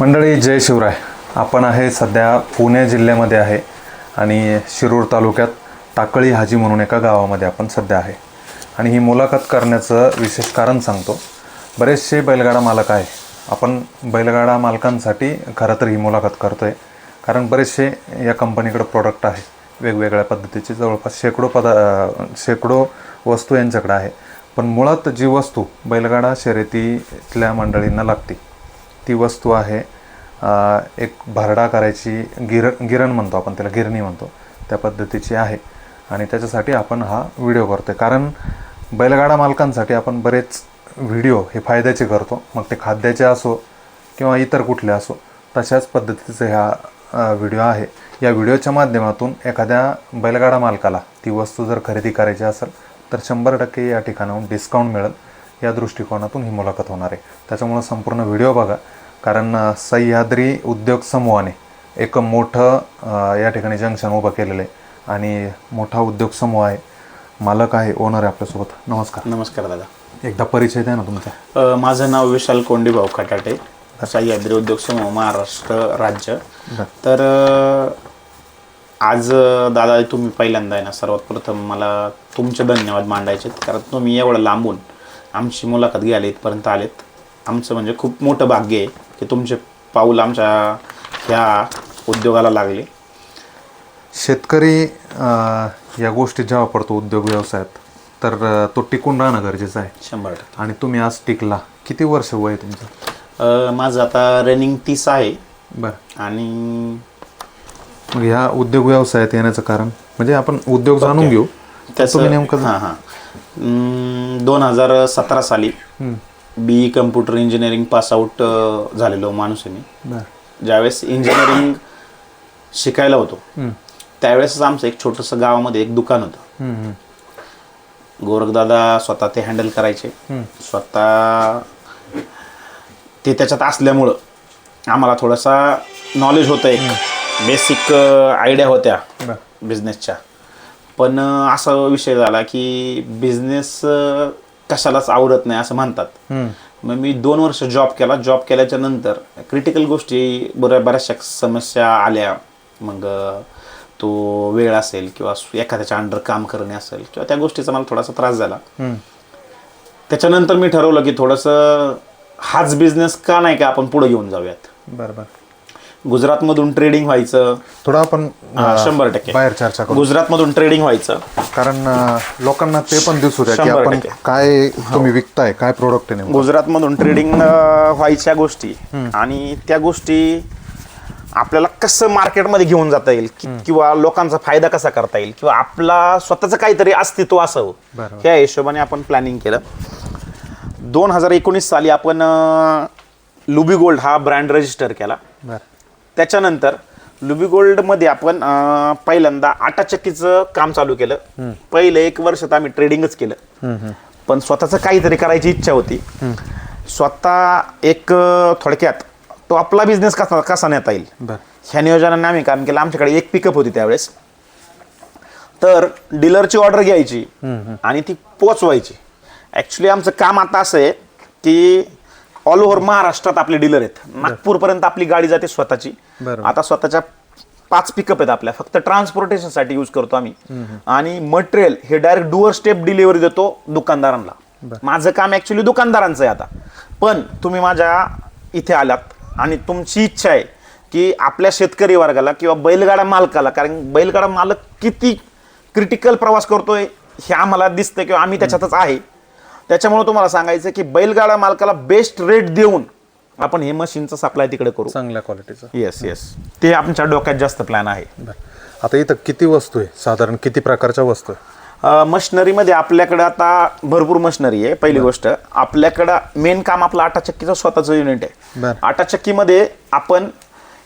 मंडळी जय शिवराय. आपण आहे सध्या पुणे जिल्ह्यामध्ये आहे आणि शिरूर तालुक्यात टाकळी हाजी म्हणून एका गावामध्ये आपण सध्या आहे. आणि ही मुलाखत करण्याचं विशेष कारण सांगतो. बरेचसे बैलगाडा मालक आहे. आपण बैलगाडा मालकांसाठी खरं तर ही मुलाखत करतो आहे, कारण बरेचसे या कंपनीकडे प्रोडक्ट आहे वेगवेगळ्या पद्धतीचे, जवळपास शेकडो वस्तू यांच्याकडे आहे. पण मुळात जी वस्तू बैलगाडा शर्यतीतल्या मंडळींना लागते ती वस्तू आहे एक भरडा करायची गिरण म्हणतो आपण त्याला, गिरणी म्हणतो, त्या पद्धतीची आहे. आणि त्याच्यासाठी आपण हा व्हिडिओ करतो आहे, कारण बैलगाडा मालकांसाठी आपण बरेच व्हिडिओ हे फायद्याचे करतो, मग ते खाद्याचे असो किंवा इतर कुठले असो. तशाच पद्धतीचे हा व्हिडिओ आहे. या व्हिडिओच्या माध्यमातून एखाद्या बैलगाडा मालकाला ती वस्तू जर खरेदी करायची असेल तर 100% या ठिकाणाहून डिस्काउंट मिळेल, या दृष्टिकोनातून ही मुलाखत होणार आहे. त्याच्यामुळं संपूर्ण व्हिडिओ बघा, कारण सह्याद्री उद्योग समूहाने एक मोठं या ठिकाणी जंक्शन उभं केलेलं आहे आणि मोठा उद्योग समूह आहे. मालक आहे, ओनर आहे आपल्यासोबत. नमस्कार. नमस्कार दादा. एकदा परिचय द्या ना तुमचा. माझं नाव विशाल कोंडीभाऊ खटाटे, सह्याद्री उद्योग समूह महाराष्ट्र राज्य. तर आज दादा तुम्ही पहिल्यांदा आहे ना, सर्वात प्रथम मला तुमचे धन्यवाद मांडायचे, कारण तुम्ही एवढं लांबून आमची मुलाखत घ्यायला इथपर्यंत आलेत. आमचं म्हणजे खूप मोठं भाग्य आहे की तुमचे पाऊल आमच्या ह्या उद्योगाला लागले. शेतकरी या गोष्टी जेव्हा पडतो उद्योग व्यवसायात तर तो टिकून राहणं गरजेचं आहे. 100%. आणि तुम्ही आज टिकला. किती वर्ष वय तुमचं? माझं आता रनिंग 30 आहे. बरं. आणि मग ह्या उद्योग व्यवसायात येण्याचं कारण म्हणजे आपण उद्योग जाणून घेऊ. त्याचं नेमकं 2017 साली BE computer engineering pass out झालेलो माणूस आहे मी. ज्यावेळेस इंजिनिअरिंग शिकायला होतो त्यावेळेस आमचं एक छोटंसं गावामध्ये एक दुकान होतं. गोरखदादा स्वतः ते हँडल करायचे. स्वतः ते त्याच्यात असल्यामुळं आम्हाला थोडासा नॉलेज होतं, एक बेसिक आयडिया होत्या बिझनेसच्या. पण असा विषय झाला की बिझनेस कशालाच आवडत नाही असं म्हणतात. मग मी 2 वर्ष जॉब केला. जॉब केल्याच्या नंतर क्रिटिकल गोष्टी बऱ्याचशा समस्या आल्या. मग तो वेळ असेल किंवा एखाद्याच्या अंडर काम करणे असेल किंवा त्या गोष्टीचा मला थोडासा त्रास झाला. त्याच्यानंतर मी ठरवलं की थोडंसं हाच बिझनेस का नाही का आपण पुढे घेऊन जाऊयात. बरोबर. गुजरातमधून ट्रेडिंग व्हायचं. थोडं आपण 100% बाहेर चर्चा करू. गुजरातमधून ट्रेडिंग व्हायचं, कारण लोकांना ते पण दिसू द्या की आपण काय तुम्ही विकताय, काय प्रोडक्ट आहे. गुजरातमधून ट्रेडिंग व्हायच्या गोष्टी आणि त्या गोष्टी आपल्याला कसं मार्केटमध्ये घेऊन जाता येईल किंवा लोकांचा फायदा कसा करता येईल किंवा आपला स्वतःचं काहीतरी अस्तित्व असावं, या हिशोबाने आपण प्लॅनिंग केलं. 2019 साली आपण लुबी गोल्ड हा ब्रँड रजिस्टर केला. त्याच्यानंतर लुबी गोल्डमध्ये आपण पहिल्यांदा आटाचक्कीचं काम चालू केलं. पहिलं 1 वर्ष तर आम्ही ट्रेडिंगच केलं, पण स्वतःचं काहीतरी करायची इच्छा होती. स्वतः एक थोडक्यात तो आपला बिझनेस कसा नेता येईल ह्या नियोजनाने आम्ही काम केलं. आमच्याकडे एक पिकअप होती त्यावेळेस, तर डीलरची ऑर्डर घ्यायची आणि ती पोचवायची. ॲक्च्युली आमचं काम आता असं आहे की ऑल ओव्हर महाराष्ट्रात आपले डीलर आहेत. नागपूरपर्यंत आपली गाडी जाते स्वतःची. आता स्वतःच्या 5 पिकअप आहेत आपल्या, फक्त ट्रान्सपोर्टेशनसाठी यूज करतो आम्ही. आणि मटेरियल हे डायरेक्ट डुअर स्टेप डिलिव्हरी देतो दुकानदारांना. माझं काम ॲक्च्युली दुकानदारांचं आहे आता. पण तुम्ही माझ्या इथे आलात आणि तुमची इच्छा आहे की आपल्या शेतकरी वर्गाला किंवा बैलगाडा मालकाला, कारण बैलगाडा मालक किती क्रिटिकल प्रवास करतोय हे आम्हाला दिसतं किंवा आम्ही त्याच्यातच आहे. त्याच्यामुळे तुम्हाला सांगायचं की बैलगाडा मालकाला बेस्ट रेट देऊन आपण हे मशीनचं सप्लाय तिकडे करू, चांगल्या क्वालिटीचं. येस ते आमच्या डोक्यात जास्त प्लॅन आहे. आता इथं किती वस्तू आहे, साधारण किती प्रकारच्या वस्तू आहे? मशिनरीमध्ये आपल्याकडं आता भरपूर मशिनरी आहे. पहिली गोष्ट, आपल्याकडं मेन काम आपलं आटाचक्कीचं स्वतःचं युनिट आहे. आटाचक्कीमध्ये आपण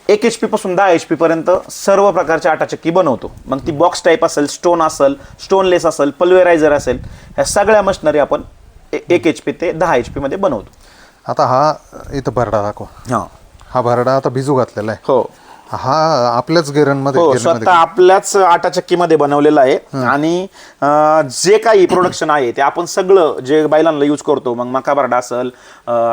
1 HP पासून 10 HP पर्यंत सर्व प्रकारच्या आटाचक्की बनवतो. मग ती बॉक्स टाईप असेल, स्टोन असेल, स्टोनलेस असेल, पल्वेरायझर असेल, ह्या सगळ्या मशिनरी आपण 1 HP ते 10 HP मध्ये बनवतो. आता हा इथं भरडा दाखवा. हा भरडा आता भिजू घातलेला आहे. हो. हा आपल्याच गिरणमध्ये हो, स्वतः आपल्याच आटा चक्कीमध्ये बनवलेलं आहे. आणि जे काही प्रोडक्शन आहे ते आपण सगळं जे बैलांना यूज करतो, मग मका भरडा असेल,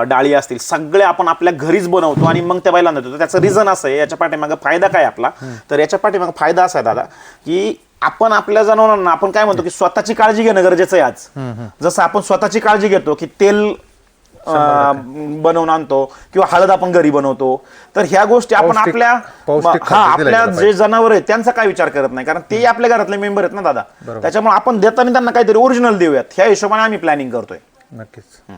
डाळी असतील, सगळे आपण आपल्या घरीच बनवतो आणि मग त्या बैलांना देतो. त्याचं रिझन असं आहे, याच्या पाठीमागे फायदा काय आपला, तर याच्या पाठीमागे फायदा असा आहे दादा, की आपण आपल्या जनावरांना आपण काय म्हणतो की स्वतःची काळजी घेणं गरजेचं आहे आज. जसं आपण स्वतःची काळजी घेतो की तेल बनवून आणतो किंवा हळद आपण घरी बनवतो, तर ह्या गोष्टी आपण आपल्या आपल्या जे जनावर आहेत त्यांचा काय विचार करत नाही, कारण ते आपल्या घरातले मेंबर आहेत ना दादा. त्याच्यामुळे आपण देताना त्यांना काहीतरी ओरिजिनल देऊयात, ह्या हिशोबाने आम्ही प्लॅनिंग करतोय. नक्कीच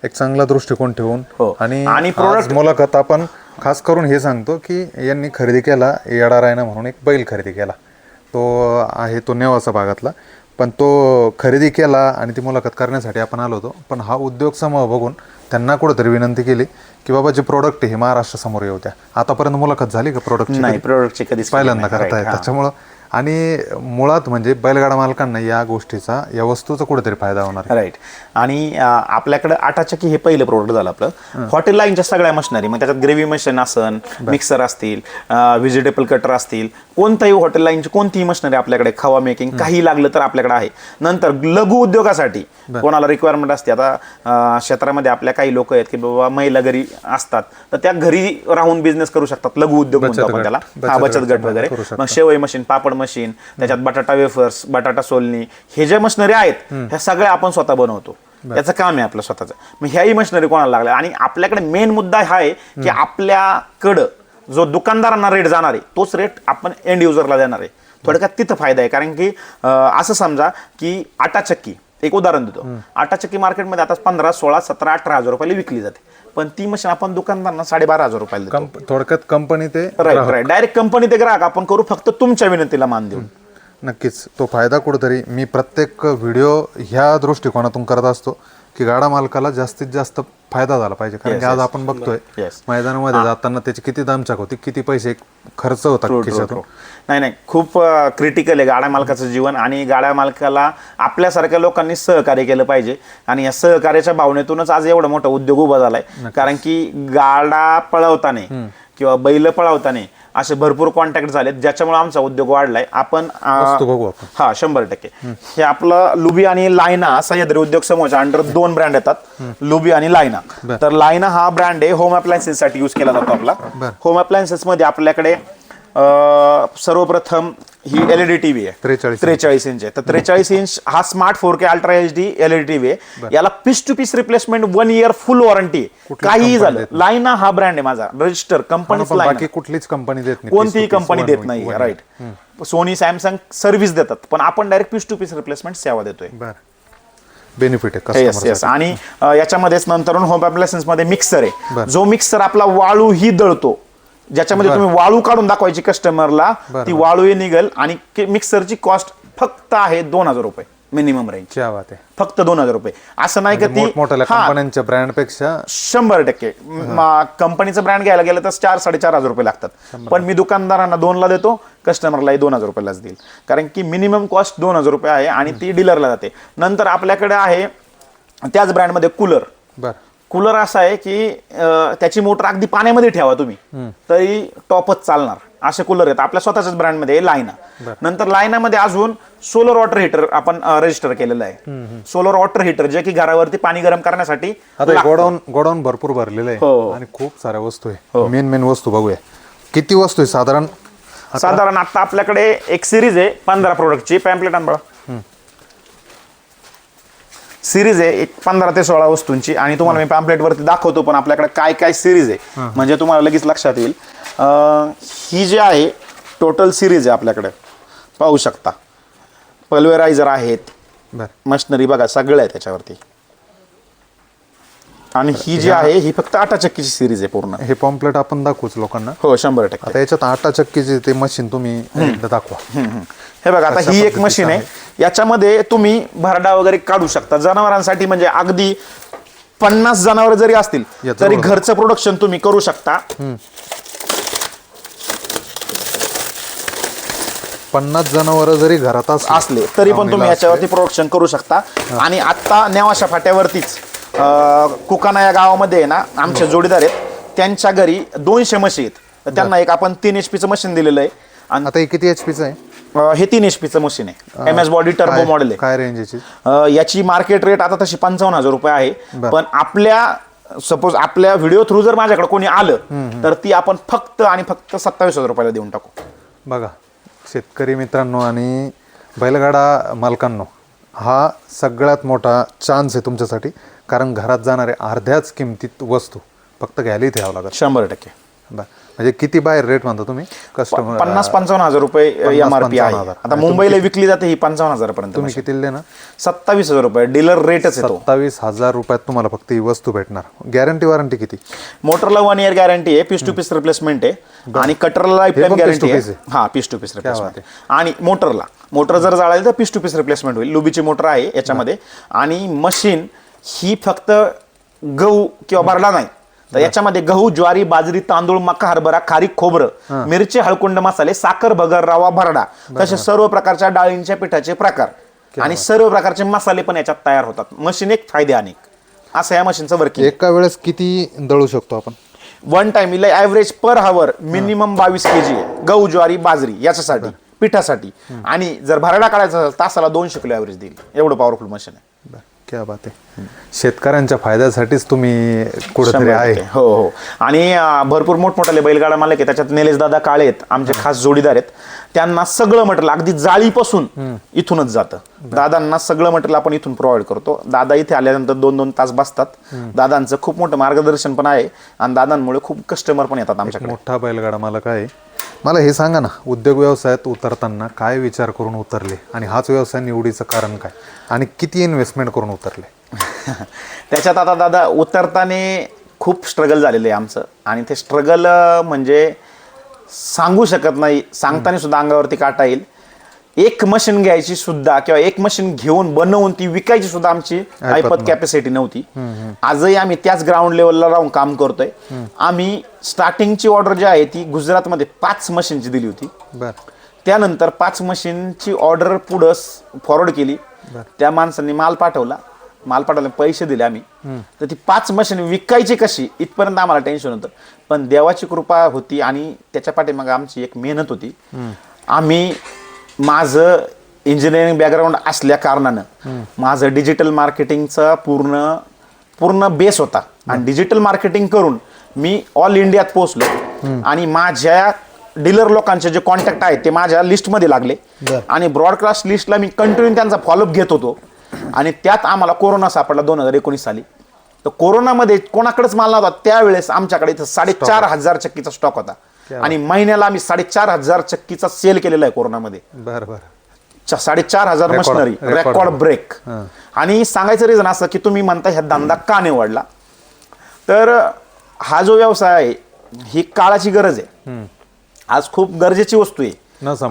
एक चांगला दृष्टिकोन ठेवून. आणि प्रोडक्ट मुलाखत आपण खास करून हे सांगतो की यांनी खरेदी केला येडा रायना म्हणून एक बैल खरेदी केला, तो आहे तो नेवासा भागातला, पण तो खरेदी केला आणि ती मुलाखत करण्यासाठी आपण आलो होतो. पण हा उद्योग समूह बघून त्यांना कुठेतरी विनंती केली की बाबा जे प्रोडक्ट हे महाराष्ट्र समोर येऊ द्या. आतापर्यंत मुलाखत झाली का प्रोडक्टची? नाही, प्रोडक्टची कधीच पहिल्यांदा करताय. त्याच्यामुळं आणि मुळात म्हणजे बैलगाडा मालकांना या गोष्टीचा या वस्तूचा कुठेतरी फायदा होणार. राईट. आणि आपल्याकडे आटा चक्की हे पहिलं प्रोडक्ट झालं आपलं. हॉटेल लाईनच्या सगळ्या मशिनरी, मग त्याच्यात ग्रेव्ही मशीन असन, मिक्सर असतील, व्हेजिटेबल कटर असतील, कोणताही हॉटेल लाईनची कोणतीही मशिनरी आपल्याकडे, खवा मेकिंग काही लागलं तर आपल्याकडे आहे. नंतर लघु उद्योगासाठी कोणाला रिक्वायरमेंट असते, आता क्षेत्रामध्ये आपल्या काही लोक आहेत की बाबा महिला घरी असतात, तर त्या घरी राहून बिझनेस करू शकतात, लघु उद्योग म्हणतो आपण त्याला, बचत गट वगैरे. मग शेवई मशीन, पापड मशीन, त्याच्यात बटाटा वेफर्स, बटाटा सोलणी, हे जे मशिनरी आहेत ह्या सगळ्या आपण स्वतः बनवतो. याचं काम आहे आपलं स्वतःचं. मग ह्याही मशिनरी कोणाला लागल्या. आणि आपल्याकडे मेन मुद्दा हा आहे की आपल्याकडं जो दुकानदारांना रेट जाणार आहे तोच रेट आपण एंड युजरला देणार आहे. थोडक्यात तिथं फायदा आहे, कारण की असं समजा की आटा चक्की, एक उदाहरण देतो, आटा चक्की मार्केटमध्ये आता 15, 16, 17, 18 हजार रुपयाला विकली जाते, पण ती मशीन आपण दुकानदारांना 12,500 रुपयाला देतो. थोडक्यात कंपनी ते राईट, डायरेक्ट कंपनी ते ग्राहक आपण करू, फक्त तुमच्या विनंतीला मान देऊन. नक्कीच तो फायदा कुठेतरी मी प्रत्येक व्हिडिओ ह्या दृष्टिकोनातून करत असतो की गाडा मालकाला जास्तीत जास्त फायदा झाला पाहिजे. कारण की आज आपण बघतोय मैदानामध्ये जाताना त्याची किती दामचाक होती, किती पैसे खर्च होता खिशातून. नाही, खूप क्रिटिकल आहे गाड्या मालकाचं जीवन. आणि गाड्या मालकाला आपल्यासारख्या लोकांनी सहकार्य केलं पाहिजे. आणि या सहकार्याच्या भावनेतूनच आज एवढा मोठा उद्योग उभा झालाय. कारण की गाडा पळवताना किंवा बैल पळवताना असे भरपूर कॉन्टॅक्ट झालेत, ज्याच्यामुळे आमचा उद्योग वाढलाय. आपण बघू आपण. हा 100%. हे आपलं लुबी आणि लायना सह्याद्री उद्योग समूहाच्या अंडर 2 ब्रँड येतात, लुबी आणि लायना. तर लायना हा ब्रँड आहे, होम अप्लायन्सेस साठी यूज केला जातो आपला. होम अप्लायन्सेस मध्ये आपल्याकडे सर्वप्रथम ही LED टीव्ही आहे 43 इंच आहे. तर 43 इंच हा smart 4K ultra HD LED TV आहे. याला piece to piece replacement 1 year full warranty आहे, काहीही झालं. लायना हा ब्रँड आहे माझा, रजिस्टर कंपनी. बाकी कुठलीच कंपनी देत नाही, कोणतीही कंपनी देत नाही. राईट. सोनी, सॅमसंग सर्व्हिस देतात, पण आपण direct piece to piece replacement सेवा देतोय. बेनिफिट आहे. आणि याच्यामध्येच नंतर होम अप्लायन्सेस मध्ये मिक्सर आहे, जो मिक्सर आपला वाळू ही दळतो, ज्याच्यामध्ये तुम्ही वाळू काढून दाखवायची कस्टमरला, ती वाळू निघेल. आणि मिक्सरची कॉस्ट फक्त आहे 2,000 रुपये मिनिमम रेंज. फक्त 2,000 रुपये. असं नाही का ती कंपन्यांच्या ब्रँड पेक्षा 100%. कंपनीचं ब्रँड घ्यायला गेलं तर 4-4.5 रुपये लागतात, पण मी दुकानदारांना 2ला देतो, कस्टमरलाही 2,000 रुपयालाच देईल. कारण की मिनिमम कॉस्ट 2,000 रुपये आहे आणि ती डीलरला जाते. नंतर आपल्याकडे आहे त्याच ब्रँडमध्ये कूलर असा आहे की त्याची मोटर अगदी पाण्यामध्ये ठेवा तुम्ही तरी टॉपच चालणार, असे कूलर आहेत आपल्या स्वतःच्याच ब्रँडमध्ये लायना. नंतर लायनामध्ये अजून सोलर वॉटर हीटर आपण रजिस्टर केलेलं आहे. सोलर वॉटर हीटर जे की घरावरती पाणी गरम करण्यासाठी. गोडाऊन भरपूर भरलेलं आहे आणि खूप साऱ्या वस्तू आहे. मेन वस्तू बघूया किती वस्तू आहे. साधारण आता आपल्याकडे एक सिरीज आहे 15 प्रोडक्टची. पॅम्पलेट आण बघा. सिरीज आहे एक 15 ते 16 वस्तूंची. आणि तुम्हाला मी पॅम्पलेट वरती दाखवतो, पण आपल्याकडे काय काय सिरीज आहे म्हणजे तुम्हाला लगेच लक्षात येईल. ही जी आहे टोटल सिरीज आहे आपल्याकडे, पाहू शकता. पल्वेरायझर आहेत, मशिनरी बघा सगळं आहे त्याच्यावरती. आणि ही जी आहे ही फक्त आटा चक्कीची सिरीज आहे पूर्ण. हे पॉम्पलेट आपण दाखवूच लोकांना. हो 100%. आता याच्यात आटा चक्कीचे ते मशीन तुम्ही दाखवा. हे बघा, आता ही एक मशीन आहे, याच्यामध्ये तुम्ही भरडा वगैरे काढू शकता जनावरांसाठी. म्हणजे अगदी 50 जनावर जरी असतील तरी घरचं प्रोडक्शन तुम्ही करू शकता. 50 जनावर जरी घरात असले तरी पण तुम्ही याच्यावरती प्रोडक्शन करू शकता. आणि आता नेवाशा फाट्यावरतीच कुकाना या गावामध्ये आहे ना, आमचे जोडीदार आहेत, त्यांच्या घरी 200 म्हशी आहेत. तर त्यांना एक आपण 3 HP मशीन दिलेलं आहे. आणि आता हे किती HP आहे? हे 3 HP मशीन आहे. MS बॉडी टर्बो मॉडेल आहे. काय रेंज याची? याची मार्केट रेट आता तशी 55,000 रुपये आहे. पण आपल्या सपोज आपल्या व्हिडिओ थ्रू जर माझ्याकडे कोणी आलं तर ती आपण फक्त आणि फक्त 27,000 रुपयाला देऊन टाकू. बघा शेतकरी मित्रांनो आणि बैलगाडा मालकांनो, हा सगळ्यात मोठा चान्स आहे तुमच्यासाठी. कारण घरात जाणारे अर्ध्याच किमतीत वस्तू फक्त घ्यायला इथे यावं लागत. 100%. म्हणजे किती बाहेर रेट म्हणता तुम्ही? कस्टमर 50-55,000 रुपये MRP आहे. आता मुंबईला विकली जाते ही 55,000 पर्यंत. तुम्ही किती ना? 27,000 रुपये डीलर रेटच येतो. 27,000 रुपयात तुम्हाला फक्त ही वस्तू भेटणार. गॅरंटी वॉरंटी किती? मोटरला 1 इयर गॅरंटी आहे. पीस टू पीस रिप्लेसमेंट आहे आणि कटरला लाईफ टाइम गॅरंटी आहे. हा, पीस टू पीस रिप्लेसमेंट. आणि मोटर जर जाळाली तर पीस टू पीस रिप्लेसमेंट होईल. लुबीची मोटर आहे याच्यामध्ये. आणि मशीन ही फक्त गहू किंवा भरडा नाही, तर याच्यामध्ये गहू, ज्वारी, बाजरी, तांदूळ, मका, हरभरा, खारीक, खोबरं, मिरची, हळकुंड मसाले, साखर, भगर, रवा, भरडा, तसे सर्व प्रकारच्या डाळींच्या पिठाचे प्रकार आणि सर्व प्रकारचे मसाले पण याच्यात तयार होतात. मशीन एक फायदे अनेक असं या मशीनचं वर्किंग. एका वेळेस किती दळू शकतो आपण? वन टाइम ॲव्हरेज पर हावर मिनिमम 22 kg आहे. गहू, ज्वारी, बाजरी याच्यासाठी पिठासाठी. आणि जर भरडा काढायचा असेल तासाला 200 किलो ॲव्हरेज देईल. एवढं पॉवरफुल मशीन आहे. क्या बात आहे. शेतकऱ्यांच्या फायद्यासाठीच तुम्ही कुठेतरी आहे. हो. आणि भरपूर मोठमोठाले बैलगाडा मालक आहे. त्याच्यात निलेश दादा काळे आहेत, आमचे खास जोडीदार आहेत. त्यांना सगळं मटेरियल अगदी जाळीपासून इथूनच जातं. दादांना सगळं मटेरियल आपण इथून प्रोव्हाइड करतो. दादा इथे आल्यानंतर 2-2 तास बसतात. दादांचं खूप मोठं मार्गदर्शन पण आहे आणि दादांमुळे खूप कस्टमर पण येतात आमच्याकडे. मोठा बैलगाडा मालक आहे. मला हे सांगा ना, उद्योग व्यवसायात उतरताना काय विचार करून उतरले आणि हाच व्यवसाय निवडीचं कारण काय आणि किती इन्व्हेस्टमेंट करून उतरले? त्याच्यात आता दादा उतरताना खूप स्ट्रगल झालेलं आहे आमचं. आणि ते स्ट्रगल म्हणजे सांगू शकत नाही. सांगताना सुद्धा अंगावरती काटा येईल. एक मशीन घ्यायची सुद्धा किंवा एक मशीन घेऊन बनवून ती विकायची सुद्धा आमची ऐपत कॅपॅसिटी नव्हती. आजही आम्ही त्याच ग्राउंड लेवलला राहून काम करतोय. आम्ही स्टार्टिंगची ऑर्डर जी आहे ती गुजरातमध्ये 5 मशीनची दिली होती. त्यानंतर 5 मशीनची ऑर्डर पुढं फॉरवर्ड केली. त्या माणसांनी माल पाठवला, पैसे दिले आम्ही. तर ती 5 मशीन विकायची कशी इथपर्यंत आम्हाला टेन्शन होतं. पण देवाची कृपा होती आणि त्याच्या पाठीमागे आमची एक मेहनत होती. आम्ही माझं इंजिनिअरिंग बॅकग्राऊंड असल्या कारणानं माझं डिजिटल मार्केटिंगचा पूर्ण बेस होता. आणि डिजिटल मार्केटिंग करून मी ऑल इंडियात पोहोचलो. आणि माझ्या डीलर लोकांचे जे कॉन्टॅक्ट आहेत ते माझ्या लिस्टमध्ये लागले. आणि ब्रॉडकास्ट लिस्टला मी कंटिन्यू त्यांचा फॉलोअप घेत होतो. आणि त्यात आम्हाला कोरोना सापडला 2019 साली. तर कोरोनामध्ये कोणाकडेच माल नव्हता. त्यावेळेस आमच्याकडे इथं 4,500 चक्कीचा स्टॉक होता. आणि महिन्याला आम्ही 4,500 चक्कीचा सेल केलेला आहे कोरोनामध्ये. 4,500 मशिनरी रेकॉर्ड ब्रेक. आणि सांगायचं रिझन असं की तुम्ही म्हणता ह्या धंदा का निवडला, तर हा जो व्यवसाय आहे ही काळाची गरज आहे. आज खूप गरजेची वस्तू आहे.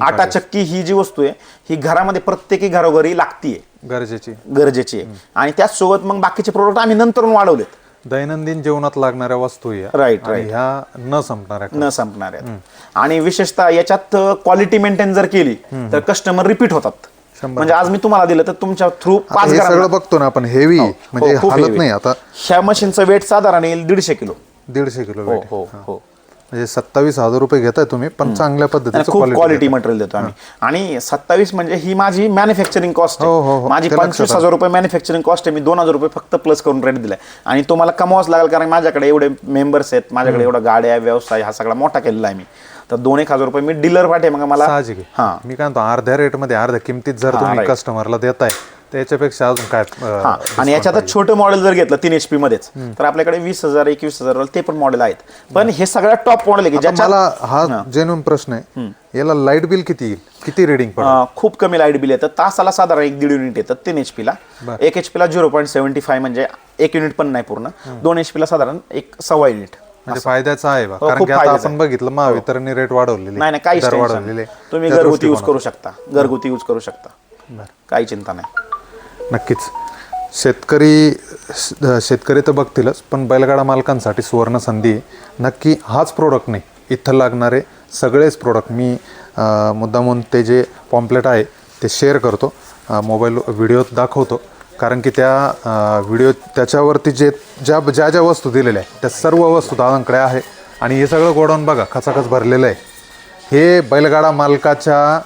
आटा चक्की ही जी वस्तू आहे ही घरामध्ये प्रत्येकी घरोघरी लागतीये, गरजेची आहे. आणि त्याचसोबत मग बाकीचे प्रोडक्ट आम्ही नंतर वाढवलेत. दैनंदिन जीवनात लागणाऱ्या वस्तू राईट ह्या न संपणाऱ्या. आणि विशेषतः याच्यात क्वालिटी मेंटेन जर केली तर कस्टमर रिपीट होतात. म्हणजे आज मी तुम्हाला दिलं तर तुमच्या थ्रू 5 सगळं बघतो ना आपण. हेवी म्हणजे हालत नाही. आता ह्या मशीनचं वेट साधारण येईल 150 किलो. 150 kilo weight. हो. म्हणजे 27,000 रुपये घेताय तुम्ही, पण चांगल्या पद्धतीचं खूप क्वालिटी मटेरियल देतो आम्ही. आणि 27 म्हणजे ही माझी मॅन्युफॅक्चरिंग कॉस्ट आहे. माझी 25,000 रुपये मॅन्युफॅक्चरिंग कॉस्ट आहे. मी 2,000 रुपये फक्त प्लस करून रेट दिलाय. आणि तो मला कमवाच लागेल कारण माझ्याकडे एवढे मेंबर्स आहेत, माझ्याकडे एवढा गाड्या, व्यवसाय हा सगळा मोठा केलेला आहे मी. तर 2,000-1,000 रुपये मी डीलर पाठे मग मला साहजिक आहे. मी काय म्हणतो अर्ध्या रेटमध्ये अर्ध्या किमतीत जर तुम्ही कस्टमरला देताय त्याच्यापेक्षा अजून काय. आणि याच्यात छोटं मॉडेल जर घेतलं 3 HP मध्येच तर आपल्याकडे 20,000-21,000 ते पण मॉडेल आहेत. पण हे सगळ्यात टॉप मॉडेल आहे की मला हा जेन्युइन प्रश्न आहे. याला लाईट बिल किती येईल, किती रीडिंग पडेल? खूप कमी लाईट बिल येतं. तासाला साधारण 1-1.5 युनिट येतं 3 HP ला. 1 HP ला 0.75 म्हणजे 1 युनिट पण नाही पूर्ण. 2 HP ला साधारण 1.25 युनिट. म्हणजे फायद्याचा आहे बा. कारण की आता आपण बघितलं महावितरणने रेट वाढवलेले. नाही काहीच वाढवलेले. तुम्ही घरगुती यूज करू शकता. काही चिंता नाही. नक्कीच शेतकरी तर बघतीलच, पण बैलगाडा मालकांसाठी सुवर्ण संधी आहे. नक्की हाच प्रोडक्ट नाही, इथं लागणारे सगळेच प्रोडक्ट मी मुद्दामून ते जे पॉम्पलेट आहे ते शेअर करतो, मोबाईल व्हिडिओत दाखवतो. कारण की त्या व्हिडिओ त्याच्यावरती ज्या वस्तू दिलेल्या आहेत त्या सर्व वस्तू दादांकडे आहे. आणि हे सगळं गोडाऊन बघा खचाखच भरलेलं आहे. हे बैलगाडा मालकाच्या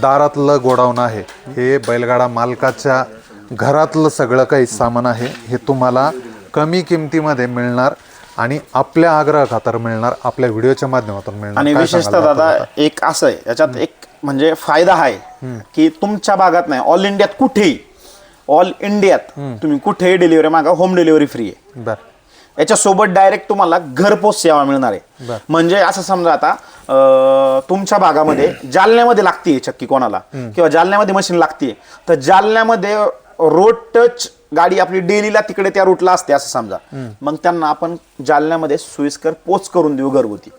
दारातलं गोडाऊन आहे. हे बैलगाडा मालकाच्या घरातलं सगळं काही सामान आहे. हे तुम्हाला कमी किमतीमध्ये मिळणार आणि आपल्या आग्रह खातर मिळणार, आपल्या व्हिडिओच्या माध्यमातून मिळणार. आणि काय विशेषतः सांगाल दादा एक असं आहे याच्यात एक म्हणजे फायदा आहे की तुमच्या भागात नाही, ऑल इंडियात कुठेही, ऑल इंडियात तुम्ही कुठेही डिलिव्हरी मागा, होम डिलिव्हरी फ्री आहे. बरं. याच्यासोबत डायरेक्ट तुम्हाला घरपोच सेवा मिळणार आहे. म्हणजे असं समजा आता तुमच्या भागामध्ये जालन्यामध्ये लागतीये चक्की कोणाला किंवा जालन्यामध्ये मशीन लागतीये, तर जालन्यामध्ये रोड टच गाडी आपली डेलीला तिकडे त्या रूटला असते असं समजा, मग त्यांना आपण जालन्यामध्ये सोयीस्कर पोच करून देऊ घरगुती.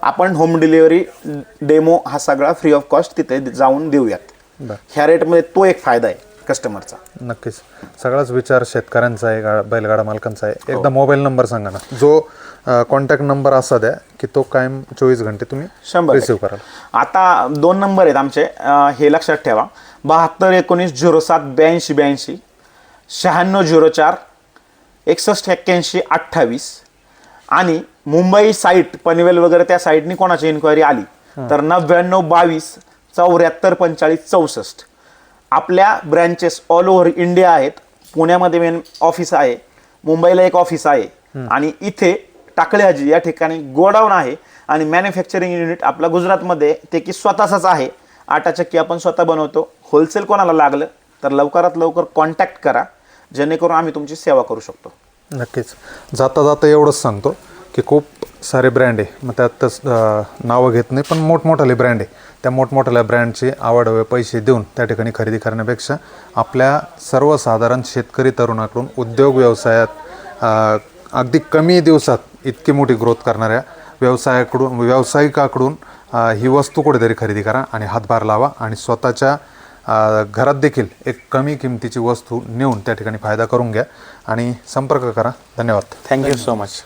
आपण होम डिलिव्हरी डेमो हा सगळा फ्री ऑफ कॉस्ट तिथे जाऊन देऊयात. ह्या रेटमध्ये तो एक फायदा आहे कस्टमरचा. नक्कीच. सगळाच विचार शेतकऱ्यांचा आहे, बैलगाडा मालकांचा आहे. एकदा मोबाईल नंबर सांगा ना, जो कॉन्टॅक्ट नंबर असा द्या की तो कायम 24 घंटे तुम्ही 100% रिसिव्ह कराल. आता 2 नंबर आहेत आमचे, हे लक्षात ठेवा. 72 19 07 82 82, 96 04 61 81 28. आणि मुंबई साईट पनवेल वगैरे त्या साईटनी कोणाची इन्क्वायरी आली तर 99 22 74 45 64. आपल्या ब्रँचेस ऑल ओव्हर इंडिया आहेत. पुण्यामध्ये मेन ऑफिस आहे, मुंबईला एक ऑफिस आहे आणि इथे टाकळी हाजी या ठिकाणी गोडाऊन आहे. आणि मॅन्युफॅक्चरिंग युनिट आपला गुजरातमध्ये ते की स्वतःच आहे. आटा चक्की आपण स्वतः बनवतो. होलसेल कोणाला लागलं तर लवकरात लवकर कॉन्टॅक्ट करा, जेणेकरून आम्ही तुमची सेवा करू शकतो. नक्कीच. जाता जाता एवढंच सांगतो की खूप सारे ब्रँड आहे, मग त्यातच नावं घेत नाही, पण मोठमोठाले ब्रँड आहे. त्या मोठमोठ्या ब्रँडचे आवडवे पैसे देऊन त्या ठिकाणी खरेदी करण्यापेक्षा आपल्या सर्वसाधारण शेतकरी तरुणाकडून उद्योग व्यवसायात अगदी कमी दिवसात इतकी मोठी ग्रोथ करणाऱ्या व्यावसायिकाकडून ही वस्तू कुठेतरी खरेदी करा आणि हातभार लावा आणि स्वतःच्या घरात देखील एक कमी किमतीची वस्तू नेऊन त्या ठिकाणी फायदा करून घ्या आणि संपर्क करा. धन्यवाद. Thank you so much.